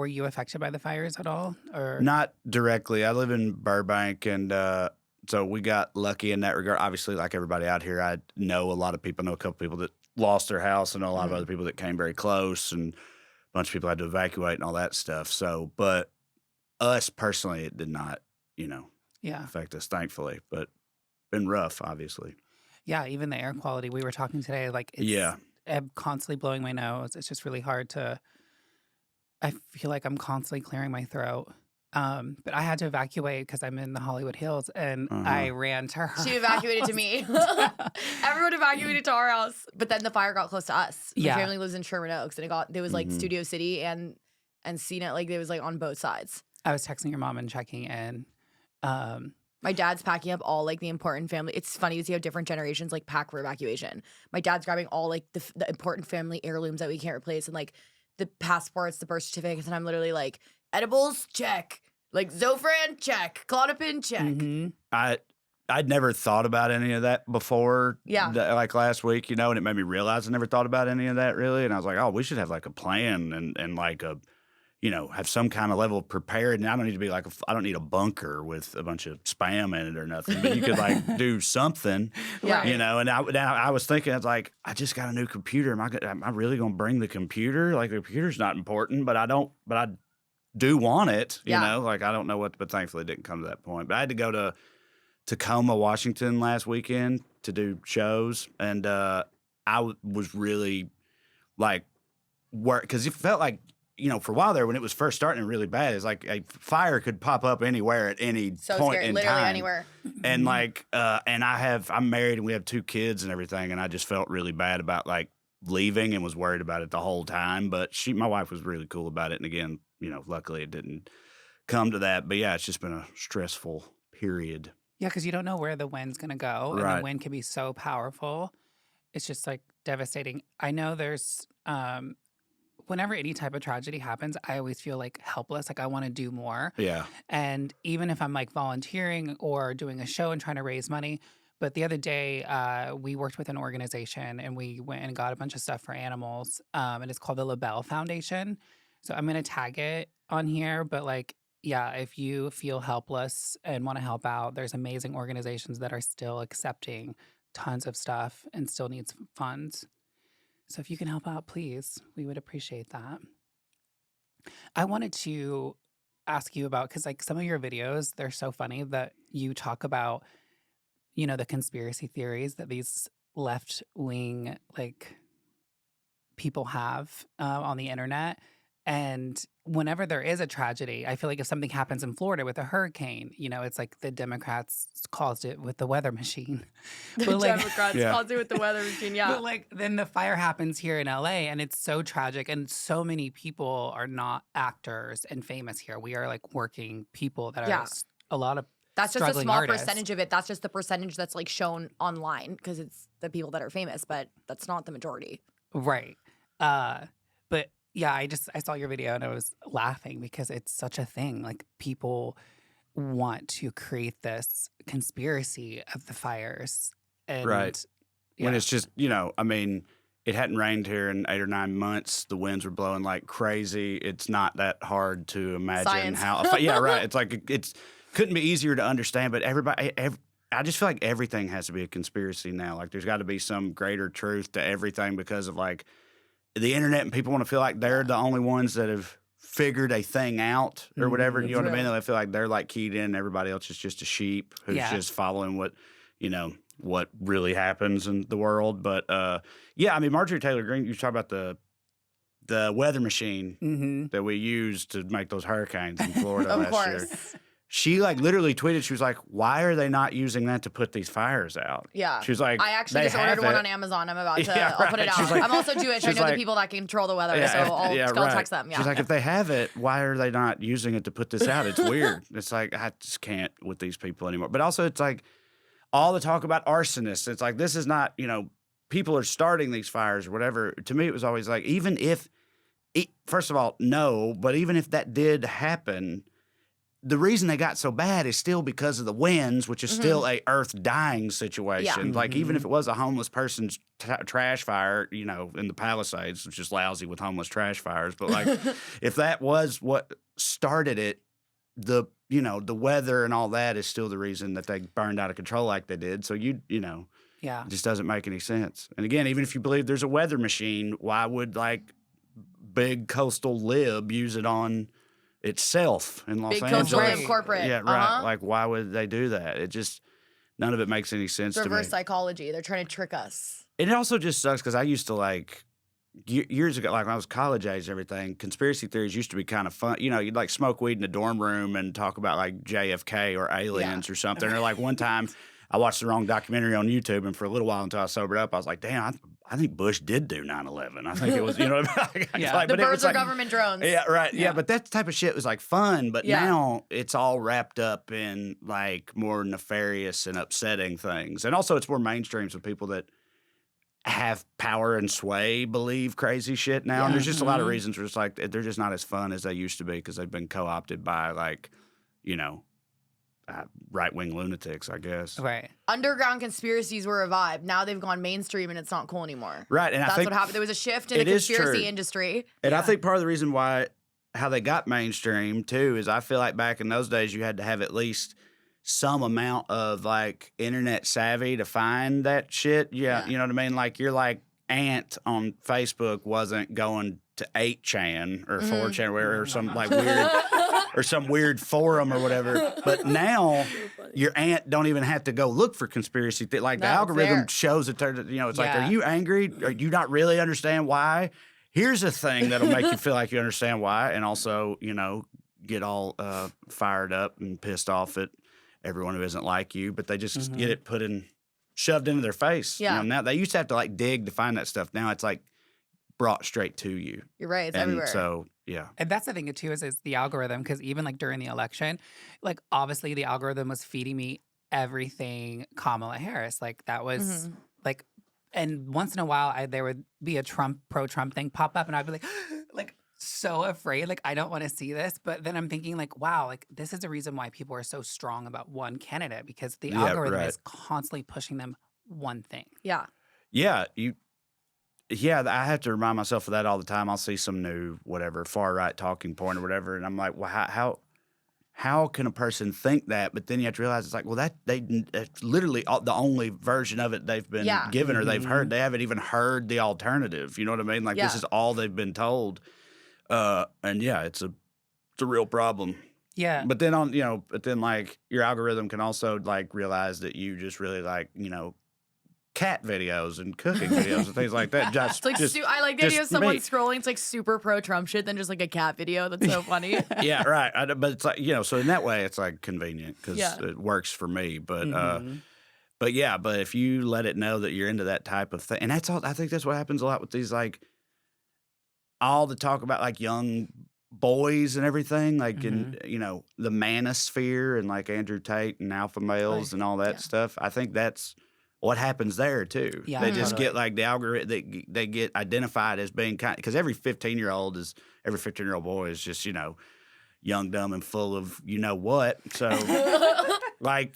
were you affected by the fires at all? Or Not directly. I live in Burbank, and so we got lucky in that regard. Obviously, like everybody out here, I know a lot of people. I know a couple people that lost their house. I know a lot of other people that came very close, and a bunch of people had to evacuate and all that stuff. So, but us personally, it did not, affect us, thankfully. But been rough, obviously. Yeah, even the air quality. We were talking today, like I'm constantly blowing my nose. It's just really hard to. I feel like I'm constantly clearing my throat. But I had to evacuate because I'm in the Hollywood Hills, and I ran to her. She evacuated to me. Everyone evacuated to our house, but then the fire got close to us. My family lives in Sherman Oaks, and there was like Studio City and CNET, like it was like on both sides. I was texting your mom and checking in. My dad's packing up all like the important family. It's funny to see how different generations like pack for evacuation. My dad's grabbing all like the important family heirlooms that we can't replace, and like the passports, the birth certificates, and I'm literally like, edibles, check. Like Zofran, check. Klonopin, check. I'd never thought about any of that before. Yeah. Like last week, and it made me realize I never thought about any of that really. And I was like, oh, we should have like a plan and like a, have some kind of level of prepared. And I don't need to be like, I don't need a bunker with a bunch of spam in it or nothing. But you could like do something, And I was thinking, I was like, I just got a new computer. Am I really going to bring the computer? Like the computer's not important, but I do want it, like I don't know but thankfully it didn't come to that point. But I had to go to Tacoma, Washington last weekend to do shows. And I was really like, because it felt like, for a while there when it was first starting really bad, it's like a fire could pop up anywhere at any point scary, in literally time. Anywhere. And like, and I'm married and we have 2 kids and everything. And I just felt really bad about like leaving and was worried about it the whole time. But my wife was really cool about it. And again, luckily it didn't come to that. But yeah, it's just been a stressful period. Yeah, because you don't know where the wind's going to go. Right. And the wind can be so powerful. It's just like devastating. I know there's, whenever any type of tragedy happens, I always feel like helpless. Like I want to do more. Yeah. And even if I'm like volunteering or doing a show and trying to raise money. But the other day, we worked with an organization and we went and got a bunch of stuff for animals. And it's called the LaBelle Foundation. So I'm going to tag it on here. But like, yeah, if you feel helpless and want to help out, there's amazing organizations that are still accepting tons of stuff and still needs funds. So if you can help out, please, we would appreciate that. I wanted to ask you about, because like some of your videos, they're so funny that you talk about, the conspiracy theories that these left-wing like people have on the internet. And whenever there is a tragedy, I feel like if something happens in Florida with a hurricane, it's like the Democrats caused it with the weather machine. The Democrats caused it with the weather machine, yeah. But like then the fire happens here in LA and it's so tragic. And so many people are not actors and famous here. We are like working people that are a lot of That's just a struggling small artists. percentage of it. That's just the percentage that's like shown online because it's the people that are famous, but that's not the majority. Right. But yeah, I saw your video and I was laughing because it's such a thing. Like people want to create this conspiracy of the fires. And right. When it's just, it hadn't rained here in 8 or 9 months. The winds were blowing like crazy. It's not that hard to imagine Science. Yeah, right. It's like couldn't be easier to understand, but I just feel like everything has to be a conspiracy now. Like there's got to be some greater truth to everything because of like the internet and people want to feel like they're the only ones that have figured a thing out or whatever. You know what I mean? They feel like they're like keyed in. Everybody else is just a sheep who's just following what really happens in the world. But Marjorie Taylor Greene, you talk about the weather machine that we used to make those hurricanes in Florida last year. She like literally tweeted, she was like, why are they not using that to put these fires out? Yeah. She was like, I actually just ordered one on Amazon. I'm about to, I'll put it out. Like, I'm also Jewish. I know the people that control the weather, so I'll text them. Yeah. She's like, if they have it, why are they not using it to put this out? It's weird. It's like, I just can't with these people anymore. But also it's like all the talk about arsonists. It's like, this is not, people are starting these fires or whatever. To me, it was always like, even if, first of all, no, but even if that did happen, the reason they got so bad is still because of the winds, which is still a earth dying situation. Yeah. Like even if it was a homeless person's trash fire, you know, in the Palisades, which is lousy with homeless trash fires, but like if that was what started it, the weather and all that is still the reason that they burned out of control like they did. So you know, Yeah. it just doesn't make any sense. And again, even if you believe there's a weather machine, why would like big coastal lib use it on itself in Los Big Angeles? coastal lib corporate. Yeah, right. Like why would they do that? It just none of it makes any sense It's to me. reverse psychology. They're trying to trick us. And it also just sucks because I used to like years ago, like when I was college age and everything, conspiracy theories used to be kind of fun. You know, you'd like smoke weed in a dorm room and talk about like JFK or aliens or something. Or like one time I watched the wrong documentary on YouTube, and for a little while until I sobered up, I was like, damn, I think Bush did do 9/11. I think it was, you know, Yeah. like, The but it was birds are like, government drones. yeah, right. Yeah. Yeah. But that type of shit was like fun. But Yeah. now it's all wrapped up in like more nefarious and upsetting things. And also it's more mainstream, so people that have power and sway believe crazy shit now. Yeah. And there's just a lot of reasons where it's like they're just not as fun as they used to be because they've been co-opted by like, you know, right-wing lunatics, I guess. Right. Underground conspiracies were a vibe. Now they've gone mainstream and it's not cool anymore. Right. And I That's think what happened. There was a shift in the it is conspiracy true. industry. And I think part of the reason how they got mainstream too is I feel like back in those days you had to have at least some amount of like internet savvy to find that shit. Yeah. You know what I mean? Like your like aunt on Facebook wasn't going to 8chan or 4chan or some like weird or some weird forum or whatever. But now your aunt don't even have to go look for conspiracy. Like the No, algorithm fair. shows that they're, you know, it's like, Yeah. are you angry? Are you not really understand why? Here's a thing that'll make you feel like you understand why, and also, you know, get all fired up and pissed off at everyone who isn't like you. But they just get it shoved into their face. Yeah. You know, now they used to have to like dig to find that stuff. Now it's like brought straight to you. You're right. It's And everywhere. so, yeah. And that's the thing too is the algorithm, because even like during the election, like obviously the algorithm was feeding me everything Kamala Harris. Like that was like, and once in a while there would be a pro-Trump thing pop up and I'd be like so afraid. Like I don't want to see this. But then I'm thinking like, wow, like this is the reason why people are so strong about one candidate, because the Yeah, algorithm right. is constantly pushing them one thing. Yeah. Yeah, I have to remind myself of that all the time. I'll see some new whatever far right talking point or whatever, and I'm like, well, how can a person think that? But then you have to realize it's like, well, that's literally the only version of it they've been given or they've heard. They haven't even heard the alternative. You know what I mean? Like this is all they've been told. And yeah, it's a real problem. Yeah. But then like your algorithm can also like realize that you just really like, you know, cat videos and cooking videos and things like that. It's like I like the just idea of someone me. scrolling. It's like super pro-Trump shit, then just like a cat video. That's so funny. Yeah, right. But it's like, you know, so in that way, it's like convenient because it works for me. But but if you let it know that you're into that type of thing, and that's all. I think that's what happens a lot with these like all the talk about like young boys and everything, like in you know the manosphere and like Andrew Tate and alpha males and all that stuff. I think that's what happens there too. Yeah, they just totally. get like the algorithm. They get identified as being kind because every 15-year-old boy is just, you know, young, dumb, and full of you know what. So like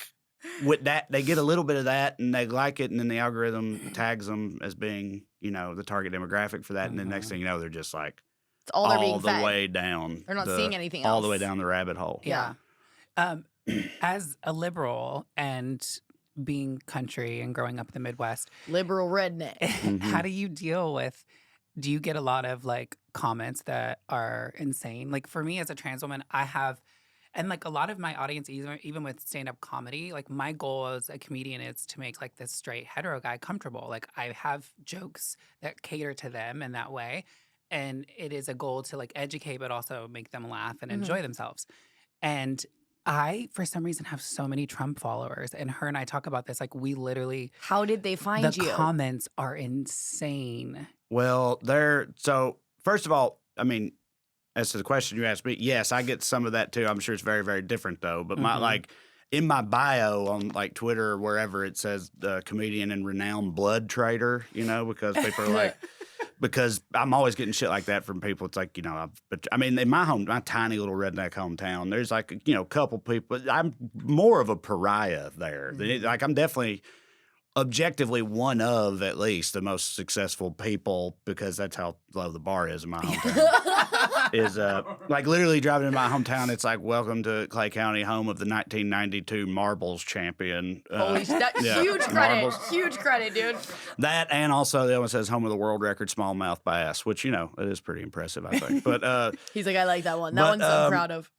with that, they get a little bit of that and they like it, and then the algorithm tags them as being, you know, the target demographic for that, and then next thing you know, they're just like It's all they're being the fed. way down. They're not seeing anything all the else. way down the rabbit hole. Yeah. As a liberal and being country and growing up in the Midwest, Liberal redneck. how do you deal with, do you get a lot of like comments that are insane? Like for me as a trans woman, I have, and like a lot of my audience, even with stand-up comedy, like my goal as a comedian is to make like this straight hetero guy comfortable. Like I have jokes that cater to them in that way. And it is a goal to like educate, but also make them laugh and enjoy themselves. And I, for some reason, have so many Trump followers, and her and I talk about this. Like, we literally, How did they find the you? comments are insane. Well, so first of all, I mean, as to the question you asked me, yes, I get some of that too. I'm sure it's very, very different though. But my like in my bio on like Twitter or wherever, it says comedian and renowned blood trader. You know, because people are like, because I'm always getting shit like that from people. It's like, but I mean, in my tiny little redneck hometown, there's like, a couple people. I'm more of a pariah there. Like, I'm definitely objectively one of at least the most successful people because that's how low the bar is in my hometown. Is like literally driving in my hometown, it's like, welcome to Clay County, home of the 1992 marbles champion. Holy shit. Huge credit. Huge credit, dude. That, and also the other one says home of the world record smallmouth bass, which, it is pretty impressive, I think. But he's like, I like that one. That one's I'm proud of.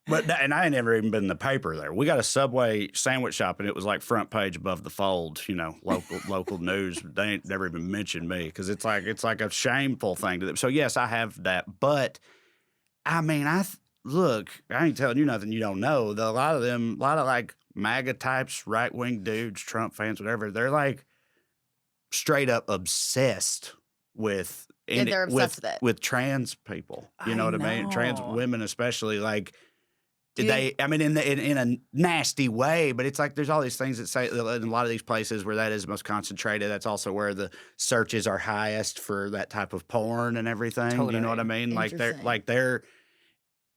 And I ain't never even been in the paper there. We got a Subway sandwich shop, and it was like front page above the fold, local news. They ain't never even mentioned me because it's like a shameful thing to them. So, yes, I have that. But, I mean, look, I ain't telling you nothing you don't know. A lot of like MAGA types, right-wing dudes, Trump fans, whatever, they're like straight up obsessed with they're obsessed with it. With trans people. You know what I mean? Trans women especially, like, Dude. in a nasty way, but it's like there's all these things that say in a lot of these places where that is most concentrated. That's also where the searches are highest for that type of porn and everything. Totally. You know what I mean?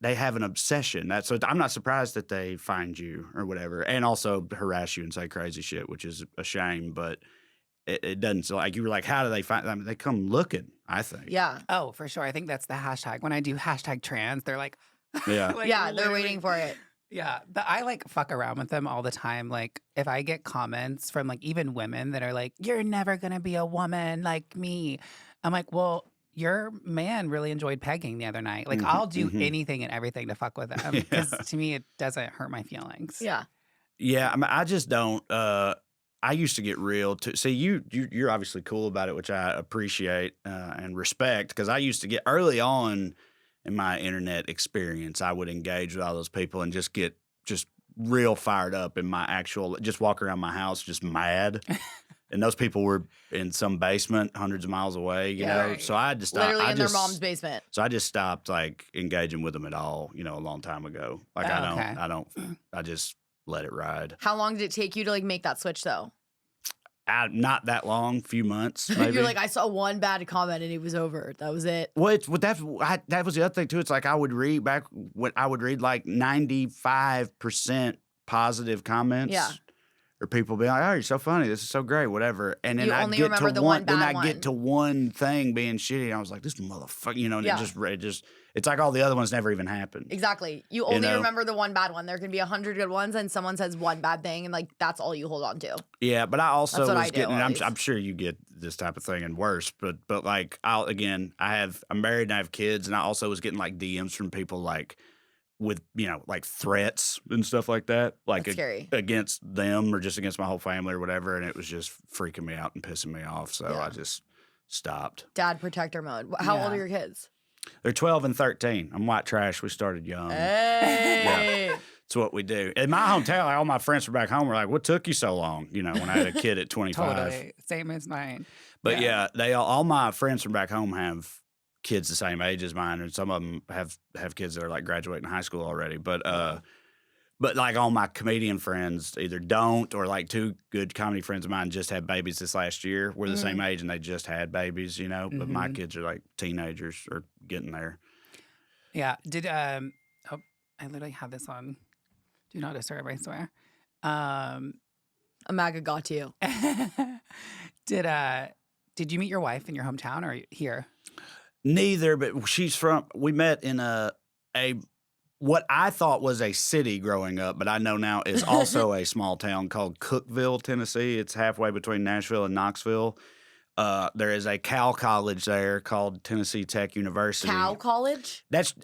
They have an obsession. So I'm not surprised that they find you or whatever, and also harass you and say crazy shit, which is a shame. But it doesn't. So like you were like, how do they find? I mean, they come looking. I think. Yeah. Oh, for sure. I think that's the hashtag. When I do hashtag trans, they're like. Yeah. Yeah, they're waiting for it. Yeah, but I like fuck around with them all the time. Like if I get comments from like even women that are like, "You're never gonna be a woman like me," I'm like, "Well, your man really enjoyed pegging the other night. Like I'll do anything and everything to fuck with them because to me it doesn't hurt my feelings." Yeah. Yeah, I mean, I just don't. I used to get real too. See, you're obviously cool about it, which I appreciate and respect because I used to get early on. In my internet experience, I would engage with all those people and just get real fired up in my just walk around my house just mad. And those people were in some basement hundreds of miles away, you know? Right. So I just stopped. Literally in their mom's basement. So I just stopped like engaging with them at all, a long time ago. Like I just let it ride. How long did it take you to like make that switch though? Not that long, few months. Maybe. You're like, I saw one bad comment and it was over. That was it. Well, that was the other thing too. It's like I would read like 95% positive comments. Yeah. Or people being like, "Oh, you're so funny. This is so great, whatever." And then I get to one thing being shitty. And I was like, "This motherfucker," and it just it's like all the other ones never even happened. Exactly. You only remember the one bad one. There can be 100 good ones, and someone says one bad thing, and like that's all you hold on to. Yeah, but I also was getting. And I'm sure you get this type of thing and worse. But like I'm married and I have kids, and I also was getting like DMs from people like. With like threats and stuff like that, like against them or just against my whole family or whatever, and it was just freaking me out and pissing me off. So I just stopped. Dad protector mode. How old are your kids? They're 12 and 13. I'm white trash. We started young. Hey, yeah, it's what we do. In my hometown, like, all my friends from back home were like, "What took you so long?" When I had a kid at 25. Totally, same as mine. But they all my friends from back home have. Kids the same age as mine, and some of them have kids that are like graduating high school already. But like all my comedian friends either don't or like two good comedy friends of mine just had babies this last year. We're the same age and they just had babies, But my kids are like teenagers or getting there. Yeah. Did I literally have this on Do Not Disturb, I swear. a MAGA got to you. Did you meet your wife in your hometown or here? Neither, but we met in what I thought was a city growing up, but I know now is also a small town called Cookeville, Tennessee. It's halfway between Nashville and Knoxville. There is a Cal College there called Tennessee Tech University. Cal College? That's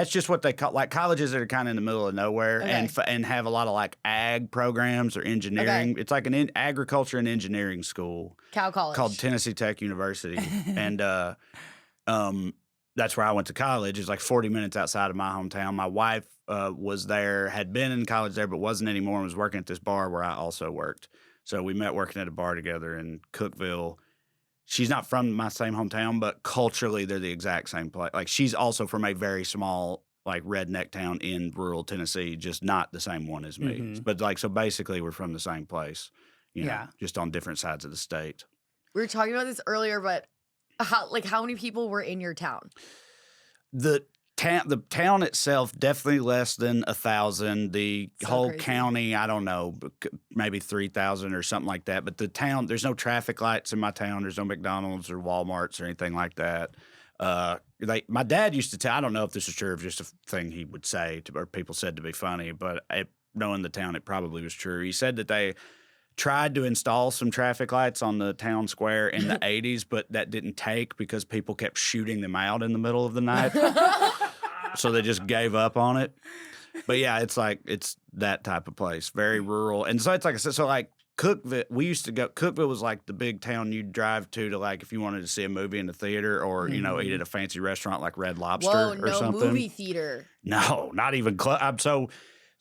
just what they call like colleges that are kind of in the middle of nowhere and have a lot of like ag programs or engineering. Okay. It's like an agriculture and engineering school. Cal College. Called Tennessee Tech University. And that's where I went to college. It's like 40 minutes outside of my hometown. My wife was there, had been in college there, but wasn't anymore, and was working at this bar where I also worked. So we met working at a bar together in Cookeville. She's not from my same hometown, but culturally they're the exact same place. Like she's also from a very small, like redneck town in rural Tennessee, just not the same one as me. Mm-hmm. But like, so basically we're from the same place, just on different sides of the state. We were talking about this earlier, but How many people were in your town? The town itself, definitely less than 1,000. The So whole crazy. county, I don't know, maybe 3,000 or something like that. But the town, there's no traffic lights in my town. There's no McDonald's or Walmarts or anything like that. My dad used to tell, I don't know if this is true, or just a thing he would say, or people said to be funny, but knowing the town, it probably was true. He said that they tried to install some traffic lights on the town square in the 80s, but that didn't take because people kept shooting them out in the middle of the night. So they just gave up on it. But yeah, it's that type of place, very rural. And so it's like I said, so like Cookeville, we used to go, Cookeville was like the big town you'd drive to like if you wanted to see a movie in the theater or, eat at a fancy restaurant like Red Lobster Whoa, or no something. movie theater. No, not even close. So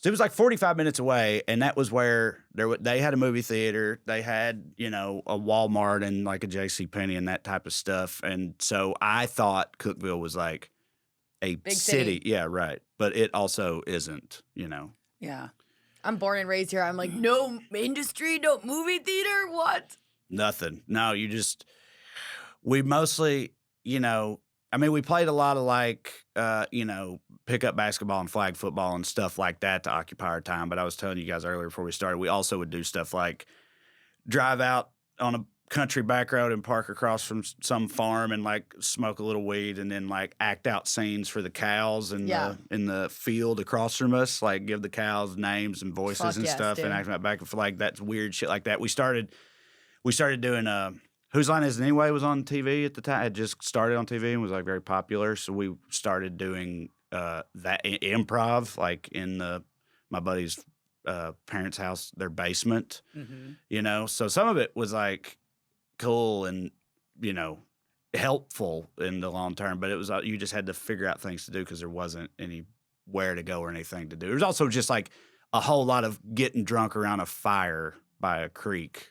it was like 45 minutes away, and that was where they had a movie theater. They had, a Walmart and like a JCPenney and that type of stuff. And so I thought Cookeville was like a Big city. city. Yeah, right. But it also isn't, Yeah. I'm born and raised here. I'm like, no industry, no movie theater. What? Nothing. No, we mostly, we played a lot of like, pickup basketball and flag football and stuff like that to occupy our time. But I was telling you guys earlier before we started, we also would do stuff like drive out on a country back road and park across from some farm and like smoke a little weed and then like act out scenes for the cows in the field across from us, like give the cows names and voices Fuck and yes, stuff dude. and acting out back and forth, like that's weird shit like that. We started doing Whose Line Is It Anyway was on TV at the time. It just started on TV and was like very popular. So we started doing that improv like in my buddy's parents' house, their basement. Mm-hmm. So some of it was like cool and helpful in the long term, but it was you just had to figure out things to do because there wasn't anywhere to go or anything to do. There was also just like a whole lot of getting drunk around a fire by a creek,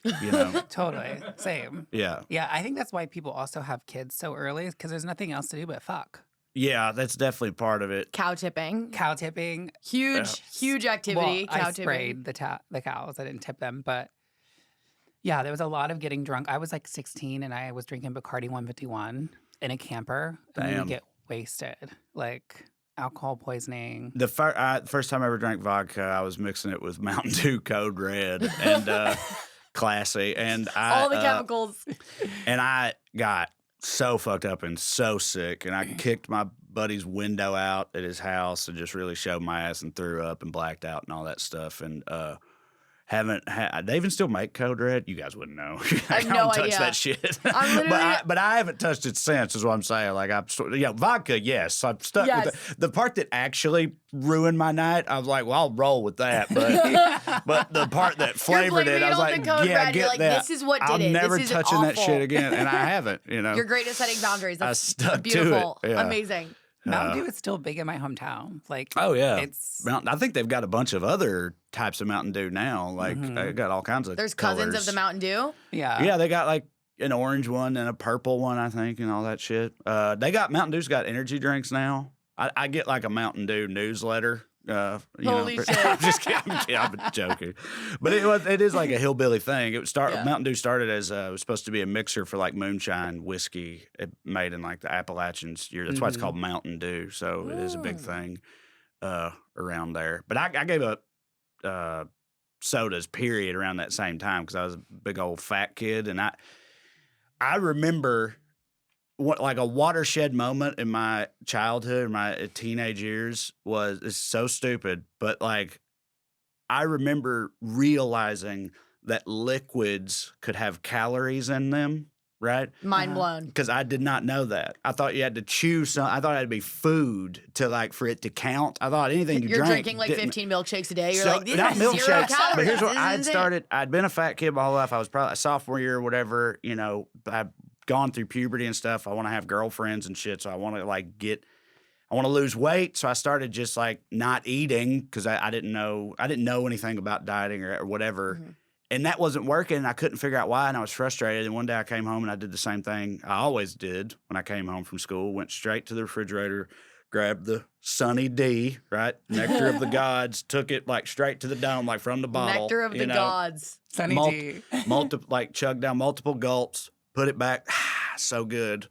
Totally. Same. Yeah. Yeah, I think that's why people also have kids so early because there's nothing else to do but fuck. Yeah, that's definitely part of it. Cow tipping. Cow tipping. Huge activity. Well, cow I tipping. sprayed the cows. I didn't tip them, but yeah, there was a lot of getting drunk. I was like 16 and I was drinking Bacardi 151 in a camper. And we Damn. would get wasted, like alcohol poisoning. The first time I ever drank vodka, I was mixing it with Mountain Dew Code Red and Classy, and All the chemicals. and I got so fucked up and so sick, and I kicked my buddy's window out at his house and just really showed my ass and threw up and blacked out and all that stuff, and they even still make Code Red? You guys wouldn't know. I have no don't touch idea. that shit. I'm literally- but I haven't touched it since, is what I'm saying. Like vodka, yes. I'm stuck with the part that actually ruined my night. I was like, well, I'll roll with that. But but the part that flavored it, I was like, yeah, Red. get You're like, that. this is what did I'm it. never This is touching that awful. shit again, and I haven't. You're great at setting boundaries. That's stuck to it, beautiful. yeah. Amazing. Mountain Dew is still big in my hometown. Like, oh yeah, it's I think they've got a bunch of other types of Mountain Dew now. Like they got all kinds of. There's cousins colors. of the Mountain Dew. Yeah, they got like an orange one and a purple one, I think, and all that shit. Mountain Dew's got energy drinks now. I get like a Mountain Dew newsletter. Holy shit. I'm just kidding. I'm joking. But it is like a hillbilly thing. Mountain Dew started as it was supposed to be a mixer for like moonshine whiskey made in like the Appalachians. That's why it's called Mountain Dew. So it is a big thing around there. But I gave up sodas, period, around that same time because I was a big old fat kid. And I remember like a watershed moment in my childhood, my teenage years it's so stupid, but like I remember realizing that liquids could have calories in them, right? Mind blown. Because I did not know that. I thought you had to chew some. I thought it had to be food to like for it to count. I thought anything you You're drank drinking like didn't- 15 milkshakes a day. You're so, like, this not is 0 milkshakes, calories. but here's what This I had is started. I'd been a fat kid my whole life. I was probably a sophomore year or whatever. I've gone through puberty and stuff. I want to have girlfriends and shit. So I want to I want to lose weight. So I started just like not eating because I didn't know anything about dieting or whatever. Mm-hmm. And that wasn't working. And I couldn't figure out why. And I was frustrated. And one day I came home and I did the same thing I always did when I came home from school. Went straight to the refrigerator, grabbed the Sunny D, right? Nectar of the gods, took it like straight to the dome, like from the bottle. Nectar of the gods. Sunny D. Chugged down multiple gulps, put it back. So good.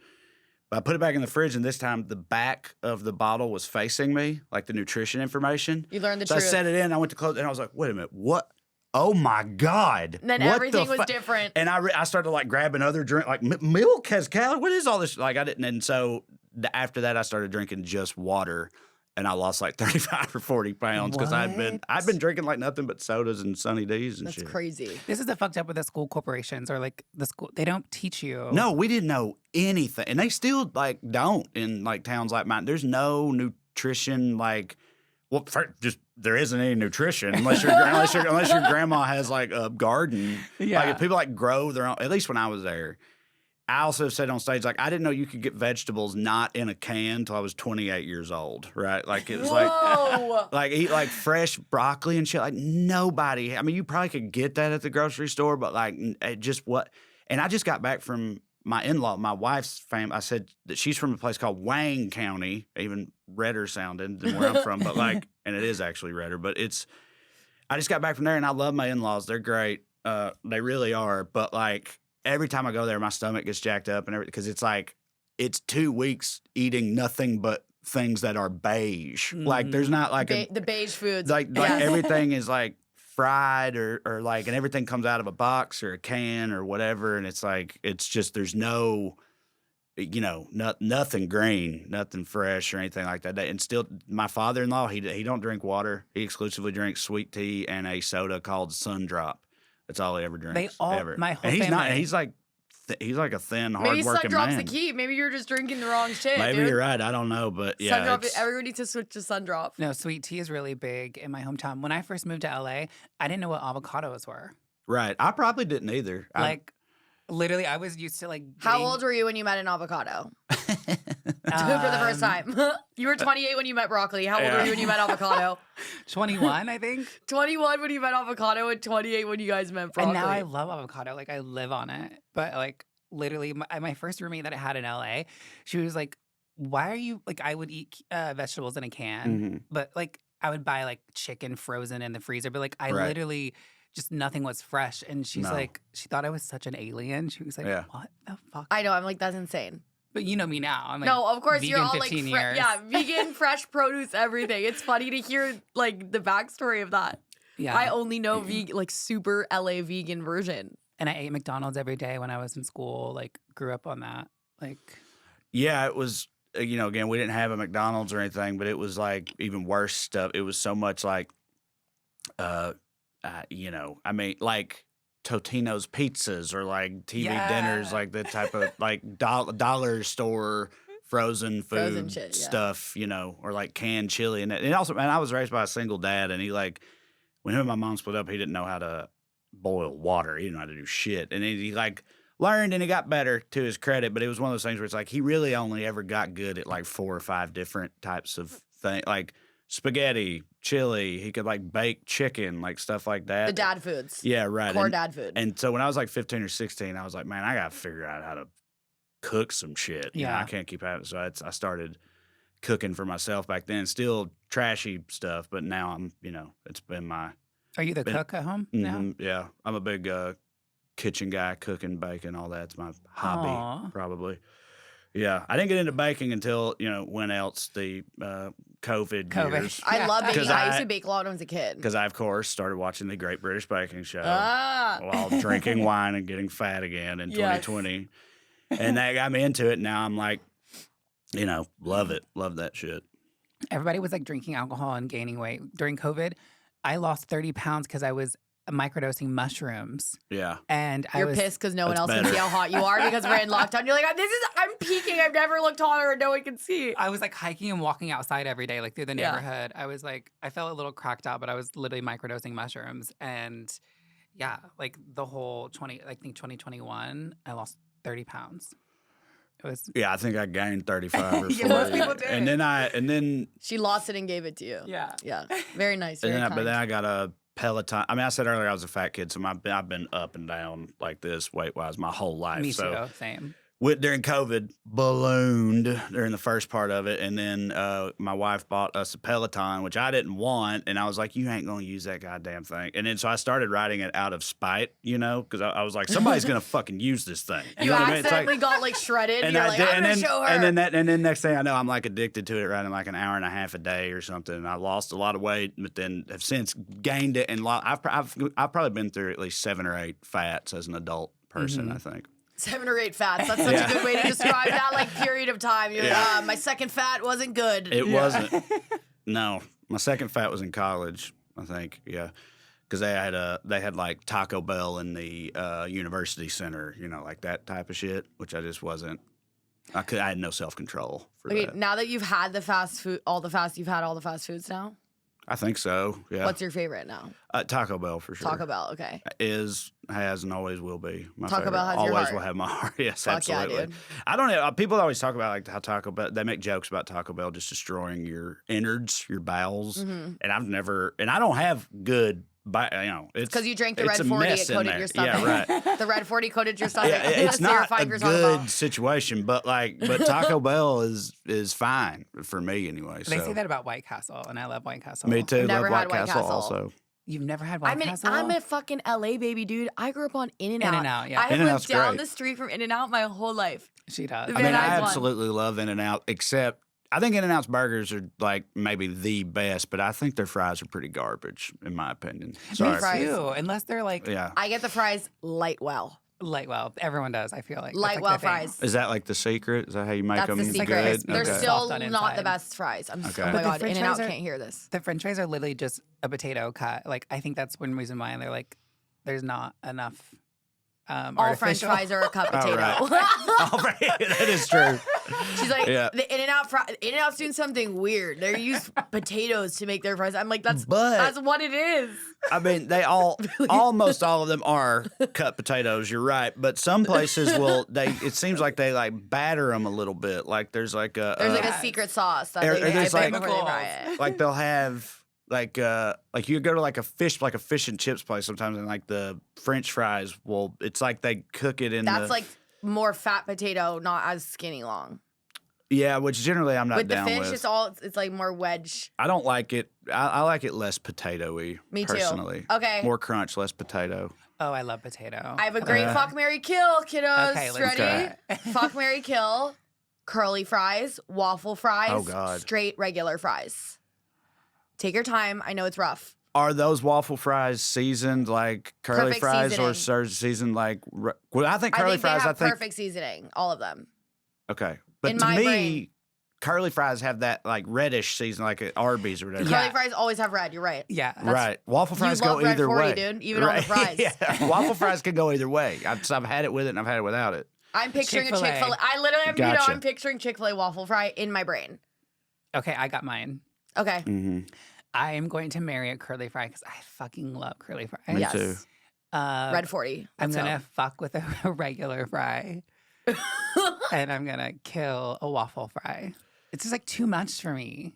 But I put it back in the fridge, and this time the back of the bottle was facing me, like the nutrition information. You learned the so truth. I set it in. I went to close it, and I was like, wait a minute, what? Oh my God. And then what everything was different. And I started like grabbing other drink, like milk has calories. What is all this? Like I didn't. And so after that, I started drinking just water. And I lost like 35 or 40 pounds because I'd been drinking like nothing but sodas and Sunny D's and shit. That's crazy. This is the fucked up with the school corporations or like the school. They don't teach you. No, we didn't know anything. And they still like don't in like towns like mine. There's no nutrition like, well, there isn't any nutrition unless your grandma has like a garden. Yeah. Like if people like grow their own, at least when I was there. I also said on stage, like, I didn't know you could get vegetables not in a can until I was 28 years old, right? Like, it was like eat like fresh broccoli and shit. Like, nobody, I mean, you probably could get that at the grocery store, but like, it just what? And I just got back from my in-law, my wife's family. I said that she's from a place called Wayne County, even redder sounding than where I'm from, but like, and it is actually redder, but I just got back from there and I love my in-laws. They're great. They really are. But like, every time I go there, my stomach gets jacked up and everything because it's like it's 2 weeks eating nothing but things that are beige. Mm-hmm. Like there's not like the beige foods. like everything is like fried or like and everything comes out of a box or a can or whatever, and it's like it's just there's no nothing green, nothing fresh or anything like that. And still, my father-in-law he don't drink water. He exclusively drinks sweet tea and a soda called Sundrop. That's all he ever drinks. Ever. My whole and he's family. not. He's like a thin, Maybe hard-working Sundrop's man. the key. Maybe you're just drinking the wrong shit. Maybe dude. you're right. I don't know, but yeah, Sundrop. Everyone needs to switch to Sundrop. No, sweet tea is really big in my hometown. When I first moved to LA, I didn't know what avocados were. right. I probably didn't either. Like, literally, I was used to like. How getting- old were you when you met an avocado? For the first time. You were 28 when you met broccoli. How old were you when you met avocado? 21, I think. 21 when you met avocado and 28 when you guys met broccoli. And now I love avocado. Like, I live on it. But like, literally, my first roommate that I had in LA, she was like, "Why are you like?" I would eat vegetables in a can, but like, I would buy like chicken frozen in the freezer. But like, I literally just nothing was fresh. And she's like, she thought I was such an alien. She was like, "What the fuck?" I know. I'm like, that's insane. But you know me now. I'm like, no, of course you're all like, 15 years. vegan, fresh produce, everything. It's funny to hear like the backstory of that. Yeah. I only know vegan, like super LA vegan version. And I ate McDonald's every day when I was in school. Like, grew up on that. Like, yeah, it was. Again, we didn't have a McDonald's or anything, but it was like even worse stuff. It was so much like, I mean, like Totino's pizzas or like TV dinners, like the type of like dollar store frozen food shit, stuff, or like canned chili. And also, man, I was raised by a single dad, and he like when him and my mom split up, he didn't know how to boil water. He didn't know how to do shit, and he like learned and he got better to his credit. But it was one of those things where it's like he really only ever got good at like 4 or 5 different types of things, like spaghetti, chili. He could like bake chicken, like stuff like that. The dad foods. Yeah, right. Core dad food. And so when I was like 15 or 16, I was like, man, I got to figure out how to cook some shit. I can't keep having. So I started cooking for myself back then. Still trashy stuff, but now I'm, it's been my. Are you the cook at home now? Yeah, I'm a big kitchen guy, cooking, baking, all that's my hobby, probably. Yeah, I didn't get into baking until when else the COVID years. I love baking. I used I to bake a lot when I was a kid. Because I, of course, started watching the Great British Baking Show while drinking wine and getting fat again in 2020, and that got me into it. Now I'm like, love it, love that shit. Everybody was like drinking alcohol and gaining weight during COVID. I lost 30 pounds because I was microdosing mushrooms. Yeah. And You're pissed because no one else can see how hot you are because we're in lockdown. You're like, I'm peaking. I've never looked hotter and no one can see. I was like hiking and walking outside every day, like through the neighborhood. I was like, I felt a little cracked out, but I was literally microdosing mushrooms. And yeah, like the whole 2021, I lost 30 pounds. It was. Yeah, I think I gained 35 or 40. Most people did. And then she lost it and gave it to you. Yeah. Yeah. Very nice. But Very kind. then I got a Peloton. I mean, I said earlier I was a fat kid, so I've been up and down like this weight wise my whole life. Me so too. Same. during COVID, ballooned during the first part of it. And then my wife bought us a Peloton, which I didn't want. And I was like, you ain't going to use that goddamn thing. And then so I started riding it out of spite, because I was like, somebody's going to fucking use this thing. You know what I mean? accidentally got like shredded. And You're I like, did, I'm going to show her. And then next thing I know, I'm like addicted to it, riding like an hour and a half a day or something. And I lost a lot of weight, but then have since gained it. And I've probably been through at least 7 or 8 fats as an adult person, I think. 7 or 8 fats. That's such a good way to describe that like period of time. You're like, my second fat wasn't good. It wasn't. No, my second fat was in college, I think. Yeah, because they had like Taco Bell in the university center, like that type of shit, which I just wasn't. I had no self control for that. Now that you've had the fast food, you've had all the fast foods now. I think so. Yeah. What's your favorite now? Taco Bell for sure. Taco Bell. Okay. Has, and always will be my Taco favorite. Bell has your always heart. will have my heart. Yes, Fuck absolutely. yeah, dude. I don't know. People always talk about like how Taco Bell. They make jokes about Taco Bell just destroying your innards, your bowels. Mm-hmm. And I don't have good. It's because you drank the it's Red a 40, mess it in coated there. your stomach. Yeah, right. The Red 40 coated your stomach. Yeah, it's That's what your not a fibers on the ball. good situation, but Taco Bell is fine for me anyway. They so. say that about White Castle, and I love White Castle. Me too. Never love had White White Castle Castle. also. You've never had White Castle? I'm a fucking LA baby, dude. I grew up on In-N-Out. In-N-Out, yeah. I have In-N-Out's lived down great. the street from In-N-Out my whole life. She does. The I mean, Van I Nuys one. absolutely love In-N-Out, except I think In-N-Out's burgers are like maybe the best, but I think their fries are pretty garbage, in my opinion. Sorry. fries. Too, unless they're like Yeah. I get the fries light well. well, everyone does. I feel like Light That's well like the thing. fries. Is that like the secret? Is that how you make That's them the secret. good? They're Okay. still Soft on not the inside. best fries. I'm Okay. oh my But the god, french In-N-Out fries are- can't hear this. The French fries are literally just a potato cut. Like I think that's one reason why they're like, there's not enough. All French artificial- fries are a cut Oh, potato. All right. That is true. She's like, Yeah. the In-N-Out's doing something weird. They use potatoes to make their fries. I'm like, that's But- what it is. I mean, they almost all of them are cut potatoes. You're right, but some places it seems like they like batter them a little bit. Like there's like a There's a secret sauce that Or- they or there's dip in like- before they fry it. like they'll have like you go to like a fish and chips place sometimes, and like the French fries it's like they cook it in That's like more fat potato, not as skinny long. yeah, which generally I'm not With the down fish, with. it's like more wedge. I don't like it. I like it less potato-y. Me too. Personally. Okay. More crunch, less potato. Oh, I love potato. I have a great fuck, marry, kill, kiddos. Okay, let's Ready? do Fuck, marry, kill. Curly fries, waffle fries, Oh, God. straight regular fries. Take your time. I know it's rough. Are those waffle fries seasoned like curly Perfect fries or seasoning. seasoned like? Well, I think curly I think fries. they have perfect seasoning, all of them. Okay, but In to my me, brain. curly fries have that like reddish season, like at Arby's or whatever. Yeah. Curly fries always have red. You're right. yeah. Right. Waffle fries love go Red either 40, way, dude, even on the fries. Yeah. Waffle fries can go either way. I've had it with it and I've had it without it. I'm picturing Chick-fil-A. a Chick-fil-A. I literally am, Gotcha. I'm picturing Chick-fil-A waffle fry in my brain. Okay, I got mine. Okay. Mm-hmm. I am going to marry a curly fry because I fucking love curly fries. Me Yes. too. Red 40. I'm Let's gonna go. fuck with a regular fry, and I'm gonna kill a waffle fry. It's just like too much for me.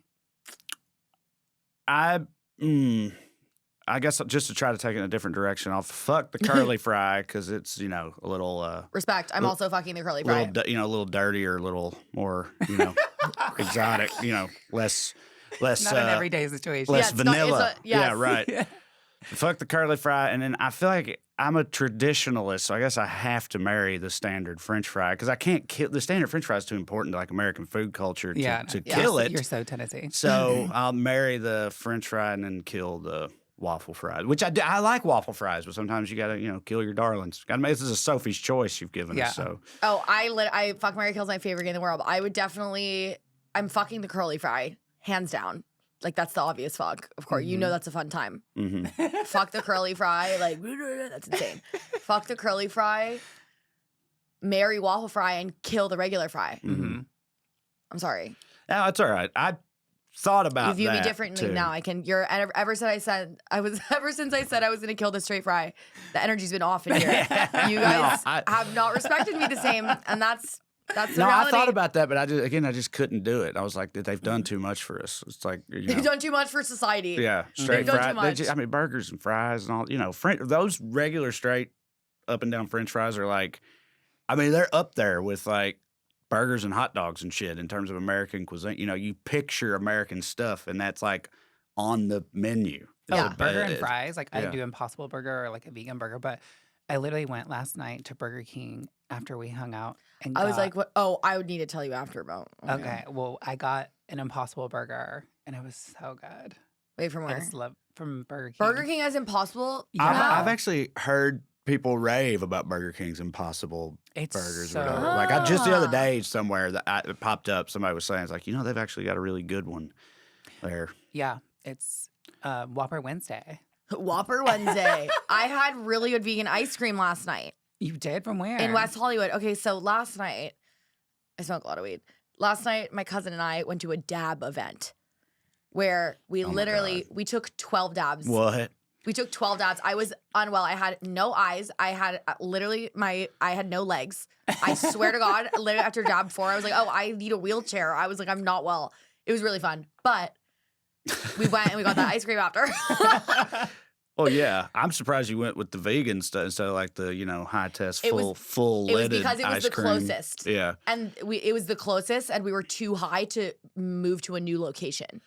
I guess just to try to take it in a different direction, I'll fuck the curly fry because it's a little Respect. I'm Little- also fucking the curly fry. a little dirtier, a little more exotic, less Not an everyday situation. less it's not- it's vanilla. a- yes. Yeah, right. Fuck the curly fry, and then I feel like I'm a traditionalist, so I guess I have to marry the standard French fry because I can't kill the standard French fry is too important to like American food culture to, Yeah, to yeah. kill it. You're so Tennessee. So I'll marry the French fry and then kill the waffle fry, which I do. I like waffle fries, but sometimes you gotta kill your darlings. Gotta make this is a Sophie's choice you've given Yeah. us. So Oh, I fuck, marry, kill is my favorite game in the world. I would definitely. I'm fucking the curly fry, hands down. Like that's the obvious fuck. Of course, you know that's a fun time. mhm. Fuck the curly fry, like that's insane. Fuck the curly fry, marry waffle fry, and kill the regular fry. Mm-hmm. I'm sorry. No, it's all right. I thought about You view me that, differently too. now. I can. Ever since I said I was gonna kill the straight fry, the energy's been off in here. You guys have not respected me the same, and that's the No, reality. I thought about that, but I just couldn't do it. I was like, they've done too much for us. It's like You've done too much for society. yeah, straight done too fries. much. I mean, burgers and fries and all. Those regular straight up and down French fries are like I mean, they're up there with like burgers and hot dogs and shit in terms of American cuisine. You know, you picture American stuff, and that's like on the menu. Oh, Yeah. burger and fries. Like I yeah. do Impossible Burger or like a vegan burger, but I literally went last night to Burger King after we hung out and I was got- like, what? Oh, I would need to tell you after about. okay, well, I got an Impossible Burger and it was so good. Wait, from I where? just love from Burger King. Burger King has Impossible. Yeah. I've actually heard people rave about Burger King's Impossible It's burgers so or whatever. Like I just the other Ah. day somewhere that it popped up, somebody was saying, it's like, you know, they've actually got a really good one there. Yeah, it's Whopper Wednesday. Whopper Wednesday. I had really good vegan ice cream last night You did from where? in West Hollywood. Okay, so last night, I smoke a lot of weed. Last night, my cousin and I went to a dab event where we Oh my literally we took 12 dabs. What? We took 12 dabs. I was unwell. I had no eyes. I had literally I had no legs. I swear to God, literally after dab 4, I was like, oh, I need a wheelchair. I was like, I'm not well. It was really fun. But we went and we got that ice cream after. Oh yeah, I'm surprised you went with the vegan stuff instead of like the high test It was- full it was leaded because it was ice the cream. closest. Yeah. And it was the closest, and we were too high to move to a new location.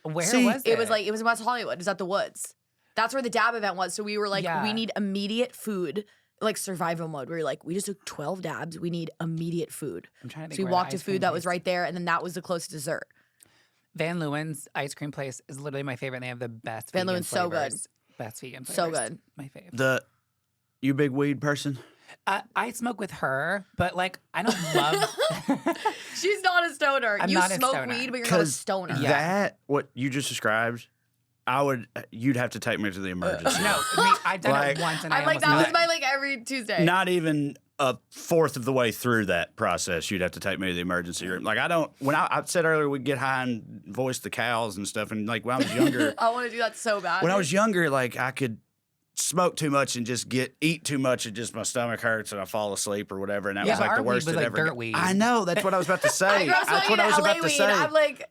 Where See, was it? It was like, it was in West Hollywood. It was at the Woods. That's where the dab event was. So we were like, Yeah. we need immediate food, like survival mode. We were like, we just took 12 dabs. We need immediate food. I'm trying to think So we where the walked to ice cream food that was place- right there, and then that was the closest dessert. Van Leeuwen's ice cream place is literally my favorite. They have the best Van vegan Leeuwen's so good. flavors. Best vegan So flavors. good. My fave. You a big weed person? I smoke with her, but like I don't love. She's not a stoner. I'm you not a smoke stoner. weed, but you're not a stoner. Yeah. That what you just described, you'd have to take me to the emergency. No, I mean, I've done Like- it once, and I'm I like, almost that was died. my like every Tuesday. Not even a fourth of the way through that process, you'd have to take me to the emergency room. Like I don't. When I said earlier we'd get high and voice the cows and stuff, and like when I was younger, I want to do that so bad. when I was younger, like I could smoke too much and just eat too much and just my stomach hurts and I fall asleep or whatever, and that Yeah, was like our the weed worst was it like ever. dirt got. weed. I know. That's what I was about to say. I That's what I was LA about to weed. say. I'm like,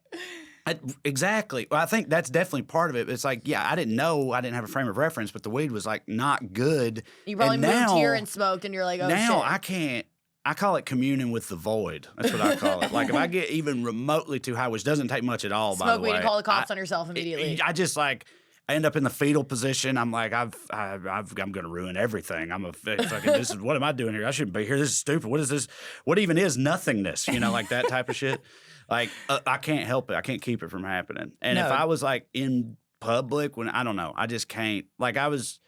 Exactly. Well, I think that's definitely part of it. It's like, yeah, I didn't know. I didn't have a frame of reference, but the weed was like not good. you probably And moved now- here and smoked, and you're like, oh now shit. I can't. I call it communing with the void. That's what I call it. Like if I get even remotely too high, which doesn't take much at all, by Smoke the weed way. and call the cops on yourself immediately. I just like I end up in the fetal position. I'm like I'm going to ruin everything. I'm a fucking. This is what am I doing here? I shouldn't be here. This is stupid. What is this? What even is nothingness? Like that type of shit. Like I can't help it. I can't keep it from happening. And if No. I was like in public when I don't know, I just can't. Like I was